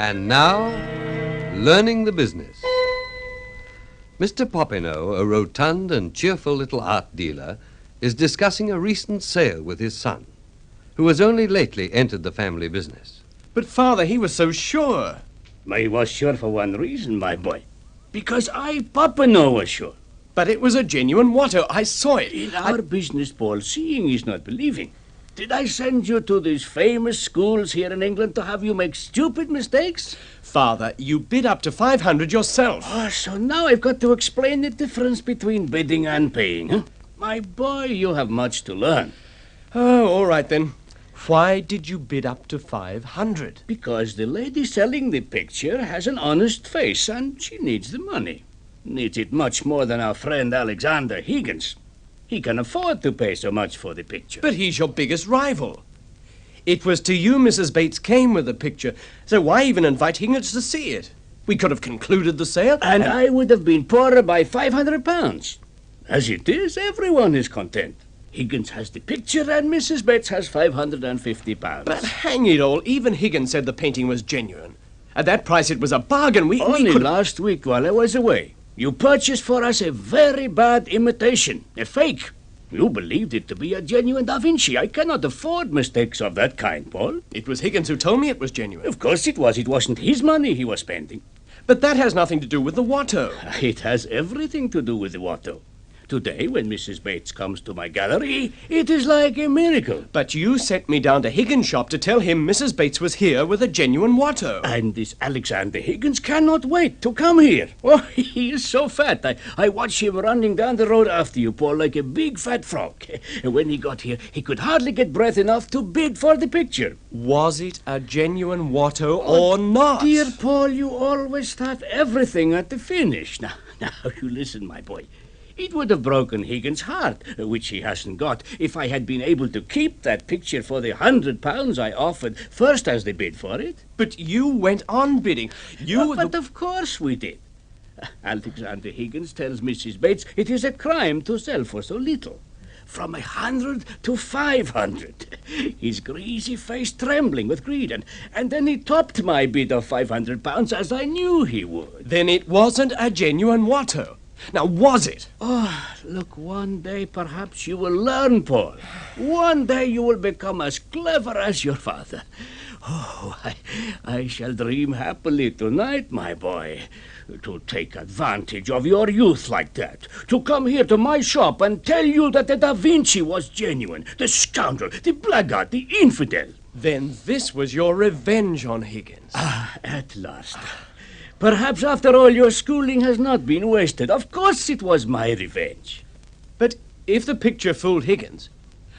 And now, learning the business. Mr. Popinot, a rotund and cheerful little art dealer, is discussing a recent sale with his son, who has only lately entered the family business. But, Father, he was so sure. I was sure for one reason, my boy. Because I, Popinot, was sure. But it was a genuine Watteau. I saw it. In our business, Paul, seeing is not believing. Did I send you to these famous schools here in England to have you make stupid mistakes? Father, you bid up to 500 yourself. Oh, so now I've got to explain the difference between bidding and paying, huh? My boy, you have much to learn. Oh, all right then. Why did you bid up to 500? Because the lady selling the picture has an honest face and she needs the money. Needs it much more than our friend Alexander Higgins. He can afford to pay so much for the picture. But he's your biggest rival. It was to you Mrs. Bates came with the picture, so why even invite Higgins to see it? We could have concluded the sale. And I would have been poorer by £500. As it is, everyone is content. Higgins has the picture and Mrs. Bates has £550. But hang it all, even Higgins said the painting was genuine. At that price it was a bargain. Only last week while I was away, you purchased for us a very bad imitation, a fake. You believed it to be a genuine Da Vinci. I cannot afford mistakes of that kind, Paul. It was Higgins who told me it was genuine. Of course it was. It wasn't his money he was spending. But that has nothing to do with the Watteau. It has everything to do with the Watteau. Today, when Mrs. Bates comes to my gallery, it is like a miracle. But you sent me down to Higgins' shop to tell him Mrs. Bates was here with a genuine Watteau. And this Alexander Higgins cannot wait to come here. Oh, he is so fat. I watched him running down the road after you, Paul, like a big fat frog. And when he got here, he could hardly get breath enough to bid for the picture. Was it a genuine Watteau or not? Dear Paul, you always start everything at the finish. Now, you listen, my boy. It would have broken Higgins' heart, which he hasn't got, if I had been able to keep that picture for the £100 I offered first as the bid for it. But you went on bidding. But of course we did. Alexander Higgins tells Mrs. Bates it is a crime to sell for so little. From 100 to 500. His greasy face trembling with greed. And then he topped my bid of £500 as I knew he would. Then it wasn't a genuine Watteau. Now, was it? Oh, look, one day perhaps you will learn, Paul. One day you will become as clever as your father. Oh, I shall dream happily tonight, my boy. To take advantage of your youth like that. To come here to my shop and tell you that the Da Vinci was genuine. The scoundrel, the blackguard, the infidel. Then this was your revenge on Higgins. At last. Perhaps, after all, your schooling has not been wasted. Of course it was my revenge. But if the picture fooled Higgins,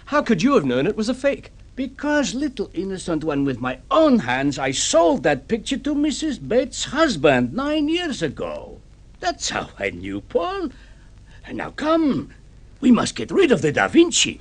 how could you have known it was a fake? Because, little innocent one, with my own hands, I sold that picture to Mrs. Bates' husband 9 years ago. That's how I knew, Paul. And now come, we must get rid of the Da Vinci.